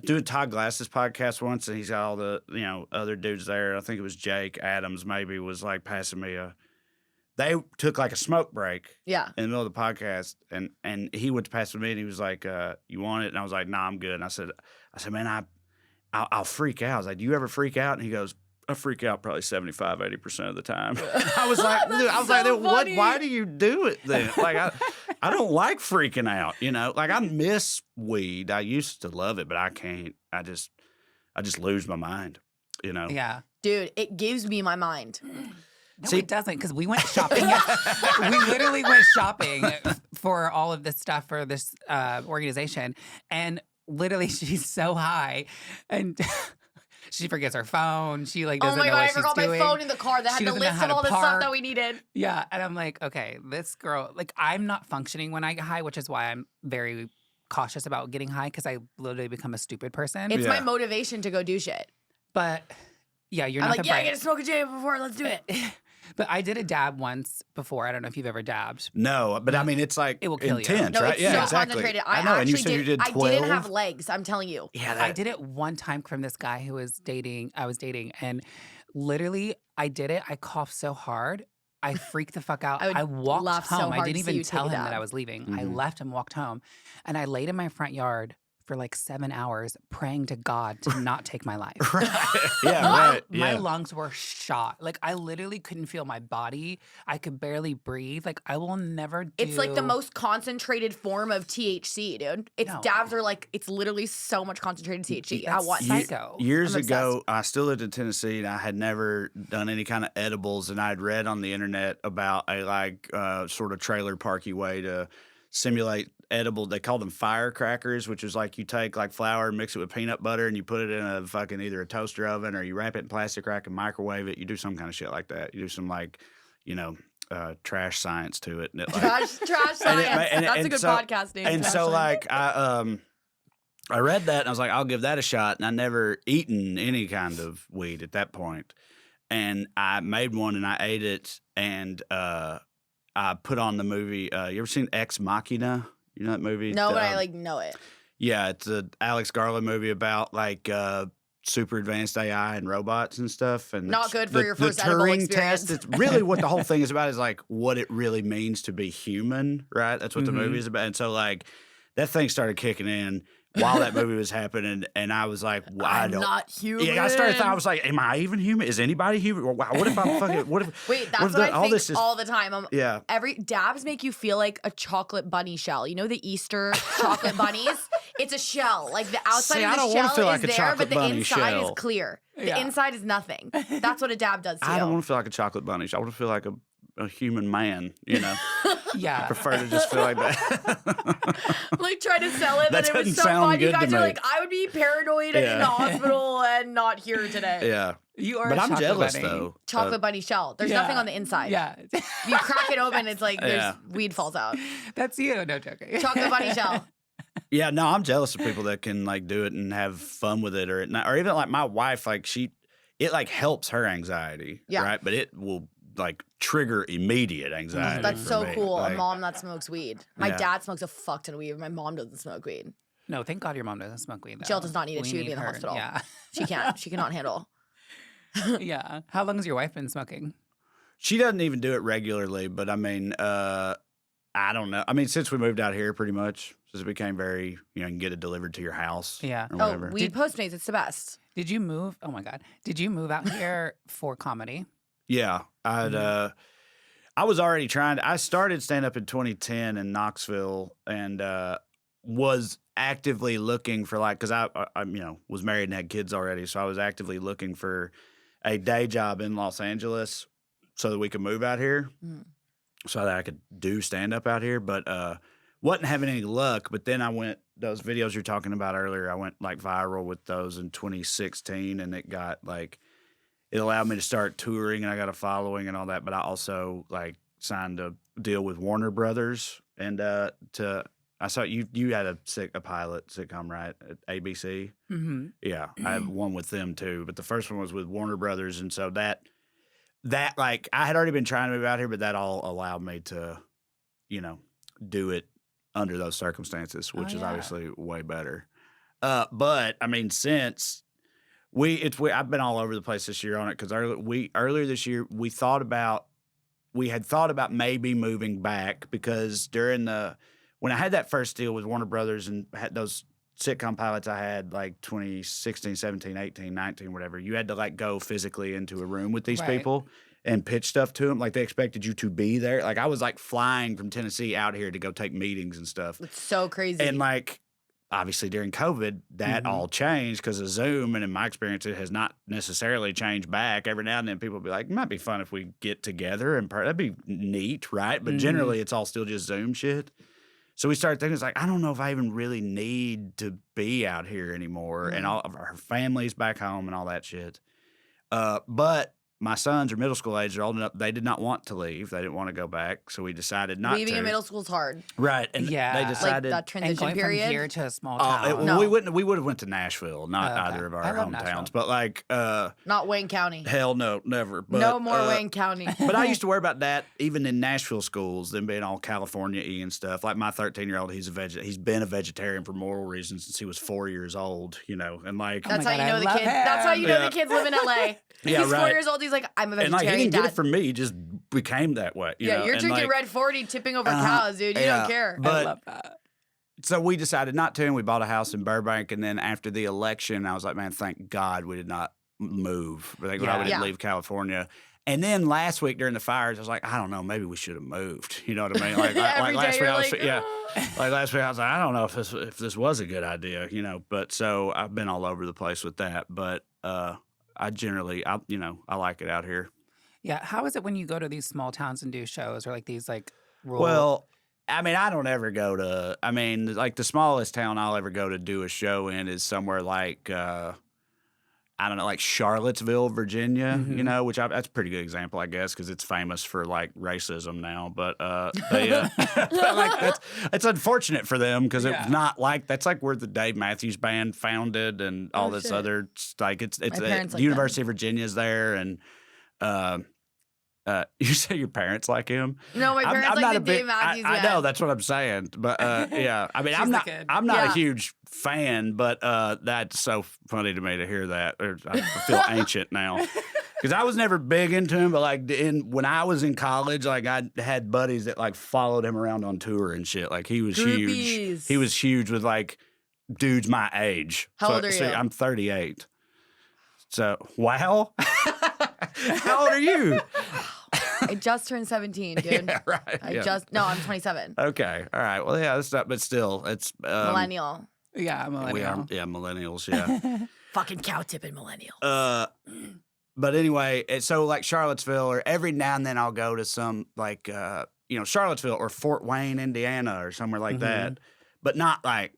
doing Todd Glass's podcast once, and he's got all the other dudes there. I think it was Jake Adams maybe was like passing me a. They took like a smoke break Yeah. in the middle of the podcast, and he went to pass with me, and he was like, "You want it?" And I was like, "Nah, I'm good." And I said, "Man, I'll freak out." I was like, "Do you ever freak out?" And he goes, "I freak out probably 75, 80% of the time." I was like, That's dude, I was so like, "What? funny. Why do you do it then?" Like, I don't like freaking out. Like I miss weed. I used to love it, but I can't. I just lose my mind. Yeah. Dude, it gives me my mind. No, See- it doesn't, because we went shopping. We literally went shopping for all of this stuff for this organization, and literally she's so high, and she forgets her phone. She like Oh doesn't my know god, what I she's forgot my doing. phone in the car that She had the doesn't know list how of to all the stuff park. that we needed. Yeah, and I'm like, okay, this girl, like, I'm not functioning when I get high, which is why I'm very cautious about getting high because I literally become a stupid person. It's my Yeah. motivation to go do shit. But yeah, you're I'm not like, the yeah, I bright. gotta smoke a J before, let's do it. But I did a dab once before. I don't know if you've ever dabbed. No, but I mean, it's like It will kill you. intense, No, right? it's Yeah, so exactly. concentrated. I know, and you said you did I 12. didn't have legs, I'm telling you. Yeah, I did it one time from this guy who was I was dating, and literally I did it. I coughed so hard. I freaked the fuck out. I would I walked laugh so home. I hard didn't to see even you take tell a him that dab. I was leaving. I Mhm. left and walked home. And I laid in my front yard for like 7 hours praying to God to not take my life. Right. Yeah, My, right. my Yeah. lungs were shot. Like I literally couldn't feel my body. I could barely breathe. Like I will never do. It's like the most concentrated form of THC, dude. It's No. dabs are like, it's literally so much concentrated THC at That's once. psycho. Years I'm ago, I still lived in Tennessee, and I had never done any kind of edibles. And I'd read on the internet about a sort of trailer parky way to simulate edible. They call them firecrackers, which is like you take like flour and mix it with peanut butter and you put it in a fucking either a toaster oven or you wrap it in plastic wrap and microwave it. You do some kind of shit like that. You do some like, you know, trash science to it. And it like, trash science. That's a good podcast name. And so like I read that and I was like, I'll give that a shot. And I never eaten any kind of weed at that point. And I made one and I ate it and I put on the movie. You ever seen Ex-Machina? You know that movie? No, but I like know it. Yeah, it's a Alex Garland movie about like super advanced AI and robots and stuff. And not good for your first the edible Turing experience. test. It's really what the whole thing is about is like what it really means to be human, right? That's what the movie is about. And so like that thing started kicking in while that movie was happening, and I was like, well, I'm not human. Yeah, I started thinking, I was like, am I even human? Is anybody human? What if I'm fucking, what if... Wait, that's what I think all the time. Yeah. Dabs make you feel like a chocolate bunny shell. You know the Easter chocolate bunnies? It's a shell. Like the outside of the shell is there, but the inside is clear. The inside is nothing. That's what a dab does to you. I don't want to feel like a chocolate bunny. I want to feel like a human man, you know? Yeah. I prefer to just feel like that. Like trying to sell it, That but it was doesn't so sound fun. You good to guys are me. like, I would be paranoid in the hospital and not here today. Yeah. You are But a I'm chocolate jealous, bunny. though. Chocolate bunny shell. There's nothing on the inside. Yeah. You crack it open, it's like there's Yeah. weed falls out. That's you. No joking. Chocolate bunny shell. Yeah, no, I'm jealous of people that can like do it and have fun with it, or even like my wife, like it like helps her anxiety, right? But it will like trigger immediate anxiety. That's for so me. cool. Like, A mom that smokes weed. My dad smokes a fuck ton of weed. My mom doesn't smoke weed. No, thank God your mom doesn't smoke weed. Jill does not need it. We She would be need in the her. hospital. Yeah. She can't. She cannot handle. Yeah. How long has your wife been smoking? she doesn't even do it regularly, but I mean, I don't know. I mean, since we moved out here, pretty much, since it became very, you can get it delivered to your house. Yeah. Or Oh, whatever. weed Postmates. It's the best. Did you move? Oh my God. Did you move out here for comedy? Yeah, I was already trying to. I started stand up in 2010 in Knoxville, and was actively looking for because I was married and had kids already, so I was actively looking for a day job in Los Angeles so that we could move out here, so that I could do stand up out here. But wasn't having any luck. But then I went those videos you're talking about earlier. I went like viral with those in 2016, and it got like. It allowed me to start touring, and I got a following and all that. But I also like signed a deal with Warner Brothers, and I saw you had a pilot sitcom, right, at ABC. Mm-hmm. Yeah, I had one with them too. But the first one was with Warner Brothers, and so that like I had already been trying to move out here, but that all allowed me to, do it under those circumstances, which is obviously way better. But I mean, since. I've been all over the place this year on it because earlier this year we had thought about maybe moving back because when I had that first deal with Warner Brothers and had those sitcom pilots I had like 2016, 17, 18, 19, whatever, you had to like go physically into a room with these people and pitch stuff to them. Like they expected you to be there. Like I was like flying from Tennessee out here to go take meetings and stuff. It's so crazy. And like, obviously, during COVID, that all changed because of Zoom, and in my experience, it has not necessarily changed back. Every now and then, people will be like, it might be fun if we get together, and that'd be neat, right? But generally, it's all still just Zoom shit. So we started thinking, it's like, I don't know if I even really need to be out here anymore, and all of our families back home and all that shit. But my sons are middle school age. They're old enough. They did not want to leave. They didn't want to go back. So we decided not Leaving to. in middle school is hard. Right. And they decided. Like that transition And going period. from here to a small town. No. We would have went to Nashville, not either of our I love hometowns. Nashville. But like Not Wayne County. hell no, never. But, No more Wayne County. But I used to worry about that even in Nashville schools, them being all California-y and stuff. Like my 13-year-old, he's been a vegetarian for moral reasons since he was 4 years old, and like That's my how God, you know I the love kids. That's how you know Yeah. the kids live in LA. Yeah, He's 4 right. years old. He's like, I'm a and like vegetarian. he didn't get Dad. it from me, he just became that way. You know? You're And, drinking like, Red 40, tipping over cows, dude. You don't care. But I love that. So we decided not to, and we bought a house in Burbank. And then after the election, I was like, man, thank God we did not move. Thank God we didn't leave California. And then last week during the fires, I was like, I don't know, maybe we should have moved. You know what I mean? Like, Every last day week, you're I was, like, like last week, I was like, I don't know if this was a good idea, But so I've been all over the place with that. But I generally, I like it out here. Yeah. How is it when you go to these small towns and do shows or like these like rural? Well, I mean, I don't ever go to. I mean, like the smallest town I'll ever go to do a show in is somewhere like I don't know, like Charlottesville, Virginia. You Mhm. know, that's a pretty good example, I guess, because it's famous for like racism now. But they, but like it's unfortunate for them because it's Yeah. not like that's like where the Dave Matthews Band founded and all Oh, this shit. other like it's My parents the like University of Virginia's there and. Uh, you say your parents like him? No, my parents I'm like not the a big. Dave Matthews I know Band. that's what I'm saying, but yeah. I mean, She's the kid. I'm not a Yeah. huge fan, but that's so funny to me to hear that. I feel ancient now because I was never big into him, but like when I was in college, like I had buddies that like followed him around on tour and shit. Like he was huge. Groupies. He was huge with like dudes my age. How old are you? I'm 38. So wow. How old are you? I just turned 17, dude. Yeah, right. I'm 27. Okay. All right. Well, yeah, that's not, but still, it's Millennial. Yeah, I'm We are, millennial. yeah, millennials. Yeah. Fucking cow tipping millennial. But anyway, so like Charlottesville, or every now and then I'll go to some like Charlottesville or Fort Wayne, Indiana, or somewhere like that. But not like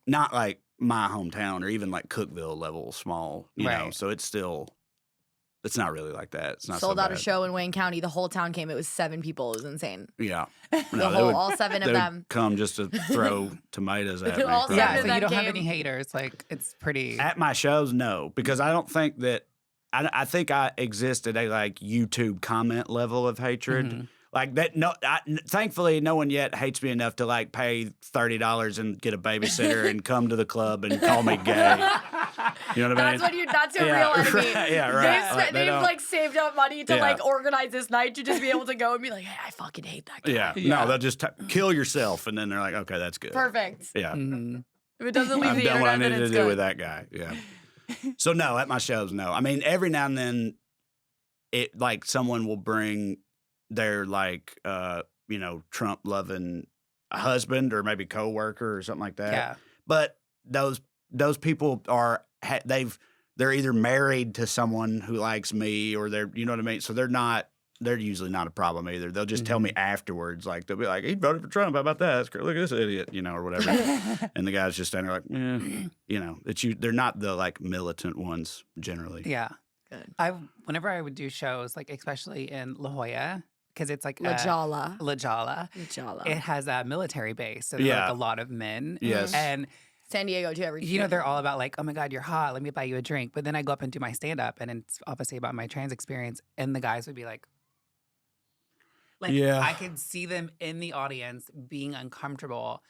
my hometown or even like Cookville level small. You know, Right. so it's not really like that. It's not Sold so out a bad. show in Wayne County. The whole town came. It was 7 people. It was insane. Yeah. All 7 of they would them. come just to throw tomatoes at me. All probably. Yeah, seven so of you them don't have came. any haters. Like it's pretty. At my shows, no, because I don't think that. I think I exist at a like YouTube comment level of hatred. Mhm. Like that. No, thankfully, no one yet hates me enough to like pay $30 and get a babysitter and come to the club and call me gay. You know what I mean? That's your Yeah, real enemy. right, yeah, right. Like, they They've don't- like saved up money to Yeah. like organize this night to just be able to go and be like, hey, I fucking hate that guy. Yeah. Yeah. No, they'll just kill yourself, and then they're like, okay, that's good. Perfect. Yeah. Mhm. If it doesn't leave I've the done what I internet, then needed it's to do good. with that guy. Yeah. So no, at my shows, no. I mean, every now and then, it like someone will bring their like Trump loving husband or maybe coworker or something like that. Yeah. But those people they're either married to someone who likes me or they're you know what I mean. So they're usually not a problem either. They'll just tell me afterwards, like they'll be like, he voted for Trump. How about that? That's great. Look at this idiot, or whatever. And the guy's just standing there like, they're not the like militant ones generally. Yeah. Good. Whenever I would do shows, like especially in La Jolla, because it's like La Jolla. La Jolla, La Jolla. it has a military base, so there's Yeah. like a lot of men. Yes. And San Diego too. they're all about like, oh my God, you're hot. Let me buy you a drink. But then I go up and do my stand up, and it's obviously about my trans experience, and the guys would be like, Yeah. I could see them in the audience being uncomfortable,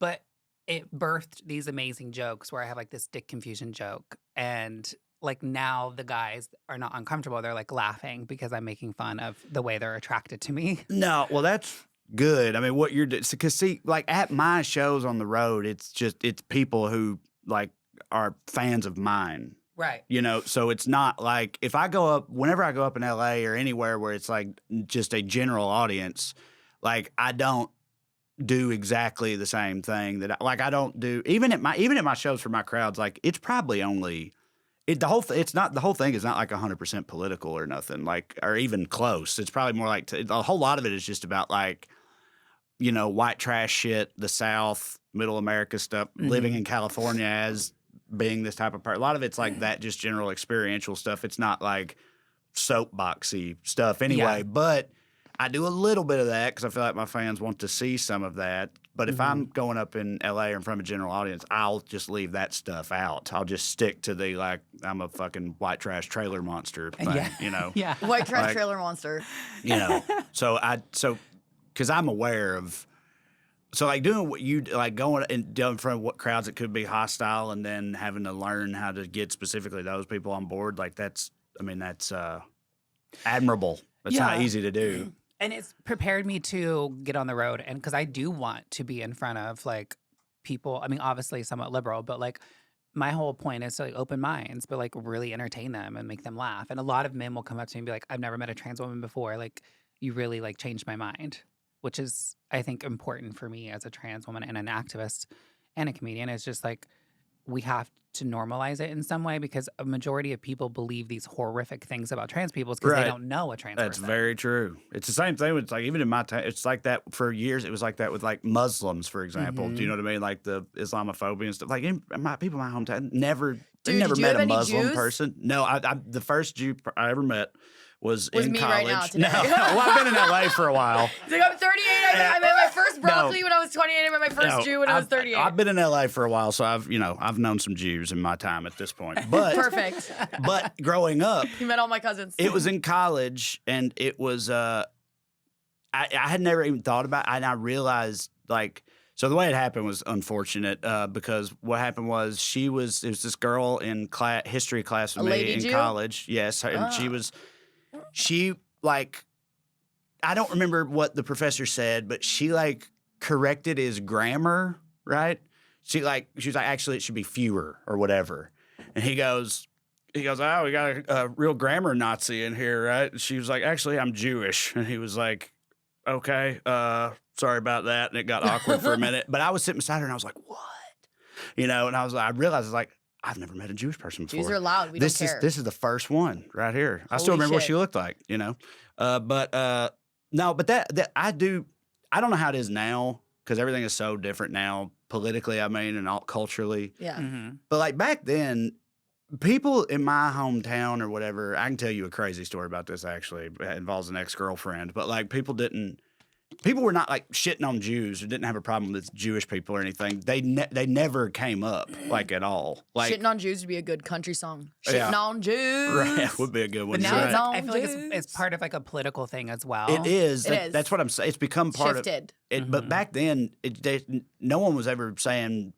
but it birthed these amazing jokes where I have like this dick confusion joke, and like now the guys are not uncomfortable. They're like laughing because I'm making fun of the way they're attracted to me. No, well, that's good. I mean, what you're because see, like at my shows on the road, it's people who like are fans of mine. Right. So it's not like whenever I go up in LA or anywhere where it's like just a general audience, like I don't do exactly the same thing I don't do even at my shows for my crowds. Like it's probably only. The whole thing is not like 100% political or nothing, like or even close. It's probably more like a whole lot of it is just about like, white trash shit, the South, Middle America stuff, living in California as being this type of part. A lot of it's like that, just general experiential stuff. It's not like soapboxy stuff anyway. Yeah. But I do a little bit of that because I feel like my fans want to see some of that. But if I'm going up in LA or in front of a general audience, I'll just leave that stuff out. I'll just stick to the like I'm a fucking white trash trailer monster thing, Yeah. White trash Like- trailer monster. So because I'm aware of. So like doing what you like going and doing in front of what crowds it could be hostile and then having to learn how to get specifically those people on board, like that's admirable. It's not Yeah. easy to do. And it's prepared me to get on the road. And because I do want to be in front of like people, I mean, obviously somewhat liberal, but like my whole point is to like open minds, but like really entertain them and make them laugh. And a lot of men will come up to me and be like, I've never met a trans woman before. Like, you really like changed my mind, which is, I think, important for me as a trans woman and an activist and a comedian. It's just like, we have to normalize it in some way because a majority of people believe these horrific things about trans people because they Right. don't know a trans That's person. very true. It's the same thing with like even in my time. It's like that for years. It was like that with like Muslims, for example. Do you know what I mean? Like the Islamophobia and stuff. Like people in my hometown never Dude, never did you met have a any Muslim Jews? person. No, I the first Jew I ever met was in me college. right now today. No, well, I've been in LA for a while. He's like, I'm 38. I met my first broccoli when I was 28. I met my first No, Jew when I was 38. I've been in LA for a while, so I've known some Jews in my time at this point. But Perfect. but growing up, You met all my cousins. it was in college, and it was I had never even thought about it, and I realized like so the way it happened was unfortunate because what happened was it was this girl in history class with A me lady in Jew? college. Yes, and she like I don't remember what the professor said, but she like corrected his grammar, right? She was like, actually, it should be fewer or whatever. And he goes, oh, we got a real grammar Nazi in here, right? And she was like, actually, I'm Jewish. And he was like, okay, sorry about that. And it got awkward for a minute. But I was sitting beside her and I was like, what? And I realized, like, I've never met a Jewish person before. Jews are loud. We don't care. This is the first one right here. I still Holy remember what shit. she looked like, but that I do. I don't know how it is now because everything is so different now, politically, I mean, and all culturally. Yeah. Mm-hmm. But like back then, people in my hometown or whatever, I can tell you a crazy story about this actually. It involves an ex-girlfriend. But like people were not like shitting on Jews or didn't have a problem with Jewish people or anything. They never came up like at all. Like Shitting on Jews would be a good country song. Yeah. Shitting on Jews. right, would be a good one. But now Right. it's like, I feel like Jews. it's part of like a political thing as well. It is. It is. That's what I'm saying. It's become part Shifted. of it. But back then, no one was ever saying,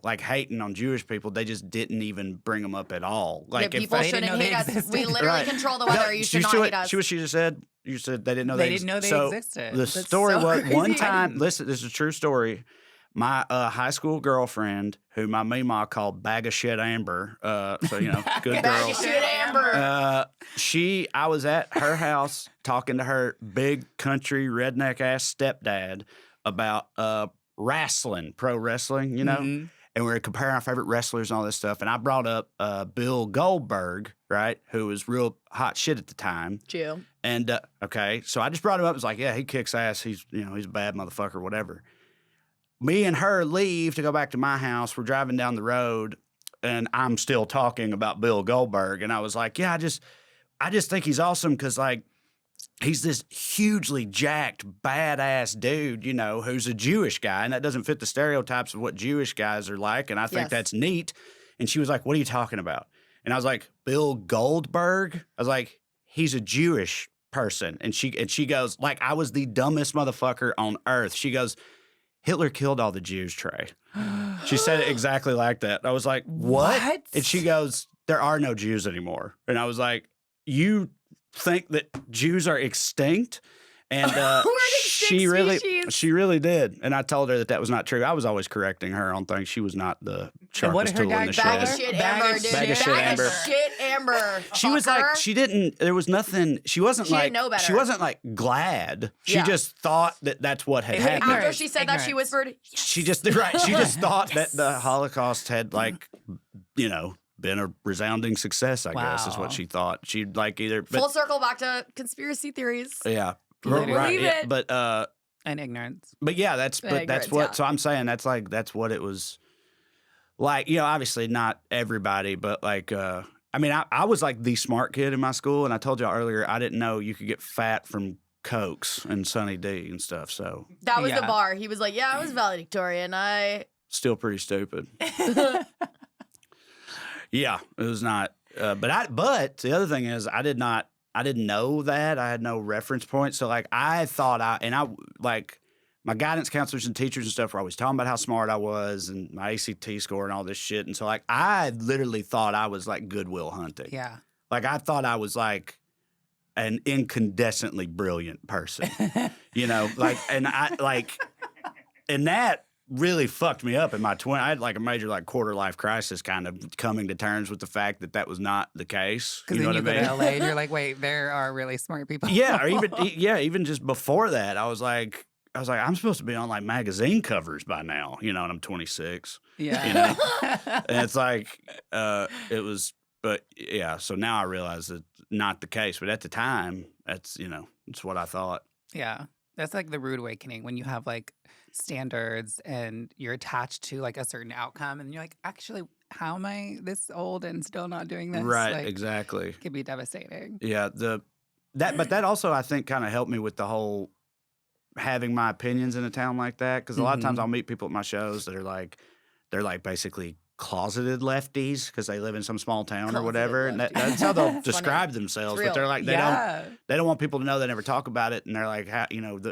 like hating on Jewish people. They just didn't even bring them up at all. Like Yeah, people they didn't shouldn't know hate they us. existed. We literally Right. control the weather. You should not hate us. See what she just said? You said they didn't know They they didn't know they so existed. The That's story so was crazy. one I time. didn't- Listen, this is a true story. My high school girlfriend, who my Meemaw called Bag of Shit Amber, so good Bag girl. of shit, Amber. I was at her house talking to her big country redneck ass stepdad about wrestling, pro wrestling, Mhm. and we were comparing our favorite wrestlers and all this stuff. And I brought up Bill Goldberg, right, who was real hot shit at the time. Jew. And okay, so I just brought him up. It's like, yeah, he kicks ass. He's he's a bad motherfucker, whatever. Me and her leave to go back to my house. We're driving down the road, and I'm still talking about Bill Goldberg. And I was like, yeah, I just think he's awesome because like he's this hugely jacked, badass dude, who's a Jewish guy, and that doesn't fit the stereotypes of what Jewish guys are like. And I think Yes. that's neat. And she was like, what are you talking about? And I was like, Bill Goldberg. I was like, he's a Jewish person. And she goes, like, I was the dumbest motherfucker on earth. She goes, Hitler killed all the Jews, Trey. She said it exactly like that. I was like, what? And she goes, there are no Jews anymore. And I was like, you think that Jews are extinct? And We're an extinct species. she really did. And I told her that was not true. I was always correcting her on things. She was not the And what sharpest did her tool in the guy Bag of shed. shit, Bag Amber, of dude. shit. Bag of shit, Amber. shit, Amber. She was like, Fucker. there was nothing, she wasn't She like, didn't know better. she wasn't like glad. She Yeah. just thought that that's what had It- happened. After Ignorance. she said that, she Ignorance. whispered, She just thought that the Holocaust had like, been a resounding success, I guess, is Wow. what she thought. She'd like either, full but circle back to conspiracy theories. yeah. Literally. Right, Believe yeah. it. But And ignorance. yeah, that's Ignorance, what. yeah. So I'm saying that's what it was like. Obviously not everybody, but like, I mean, I was like the smart kid in my school, and I told y'all earlier I didn't know you could get fat from Cokes and Sunny D and stuff. So That was the Yeah. bar. He was like, yeah, I was valedictorian. still pretty stupid. Yeah, it was not. But the other thing is, I didn't know that. I had no reference point. So like, I thought my guidance counselors and teachers and stuff were always talking about how smart I was and my ACT score and all this shit. And so like, I literally thought I was like Goodwill Hunting. Yeah. Like I thought I was like an incandescently brilliant person, and that really fucked me up in my 20s. I had like a major like quarter life crisis, kind of coming to terms with the fact that that was not the case. Because You know then you what go I mean? to LA and you're like, wait, there are really smart people. Yeah, or even just before that, I was like, I was like, I'm supposed to be on like magazine covers by now, and I'm 26, Yeah. you know? And it's like, but yeah, so now I realize that not the case. But at the time, it's what I thought. Yeah. That's like the rude awakening when you have like standards and you're attached to like a certain outcome and you're like, actually, how am I this old and still not doing this? Right, Like, exactly. it could be devastating. Yeah, but that also I think kind of helped me with the whole having my opinions in a town like that, because a lot of times I'll meet people at my shows that are they're like basically closeted lefties because they live in some small town or whatever, and that's how they'll describe themselves. But they're like they don't want people to know, they never talk about it, and they're like,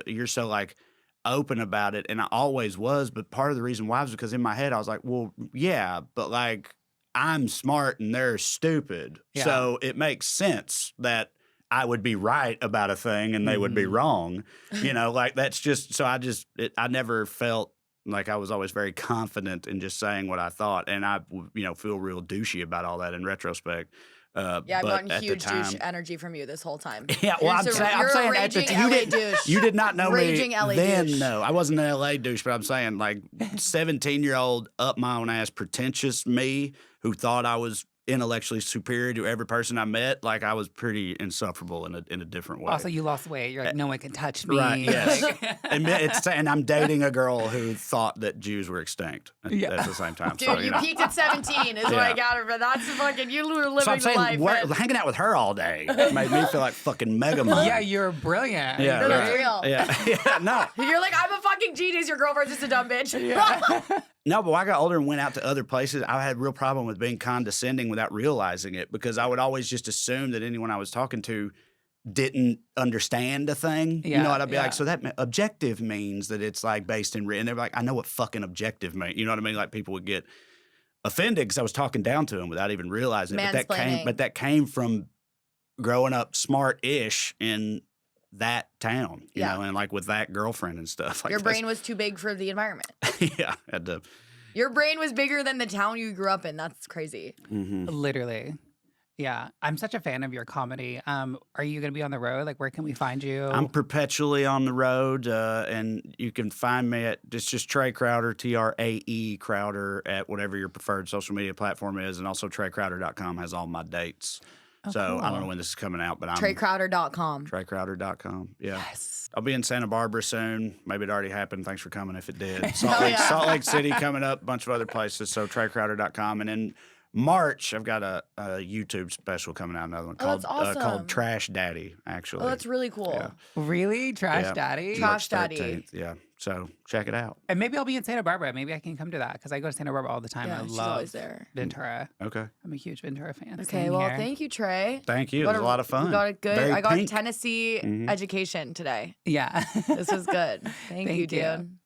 you're so like open about it, and I always was. But part of the reason why was because in my head I was like, well, yeah, but like I'm smart and they're stupid, so it makes sense that I would be right about a thing and they would be wrong. Like that's just so I never felt like I was always very confident in just saying what I thought, and I feel real douchey about all that in retrospect. I've gotten huge douche energy from you this whole time. Yeah, well, I'm saying at the time you did not know raging me LA then. douche. No, I wasn't an LA douche, but I'm saying like 17-year-old up my own ass, pretentious me who thought I was intellectually superior to every person I met. Like I was pretty insufferable in a different way. Also, you lost weight. You're like, no one can touch me. Right, yes. And I'm dating a girl who thought that Jews were extinct at the same time. Dude, so, you peaked at 17 is what I got her, but that's fucking, you were living so I'm saying, the life. hanging out with her all day made me feel like fucking mega mom. Yeah, you're brilliant. Yeah, That's real. Yeah, no. You're like, I'm a fucking genius, your girlfriend's just a dumb bitch. No, but when I got older and went out to other places, I had a real problem with being condescending without realizing it, because I would always just assume that anyone I was talking to didn't understand a thing. Yeah, And I'd be like, so that objective means that it's like based in and they're like, I know what fucking objective means. You know what I mean? Like people would get offended because I was talking down to them without even realizing it. But that came from growing up smart-ish in that town, you know, and like with that girlfriend and stuff. Like your brain was too big for the environment. Yeah, had to. Your brain was bigger than the town you grew up in. That's crazy. Literally. Yeah. I'm such a fan of your comedy. Are you going to be on the road? Like, where can we find you? I'm perpetually on the road, and you can find me at, it's just Trae Crowder, Trae Crowder, at whatever your preferred social media platform is, and also TraeCrowder.com has all my dates. Oh, so cool. I don't know when this is coming out, but I'm TraeCrowder.com. TraeCrowder.com. Yeah. Yes. I'll be in Santa Barbara soon. Maybe it already happened. Thanks for coming if it did. Salt Lake City coming up, a bunch of other places. So TraeCrowder.com. And in March, I've got a YouTube special coming out, another one called Trash Daddy, actually. Oh, that's really cool. Yeah. Really? Trash Daddy? Trash March Daddy. 13th. Yeah. So check it out. And maybe I'll be in Santa Barbara. Maybe I can come to that because I go to Santa Barbara all the time. Yeah, I she's love always there. Ventura. Okay. I'm a huge Ventura fan. Okay, Same well, here. thank you, Trae. Thank you. It was a lot of fun. We got a good. Very I got pink. Tennessee education today. Yeah. This was good. Thank you, dude.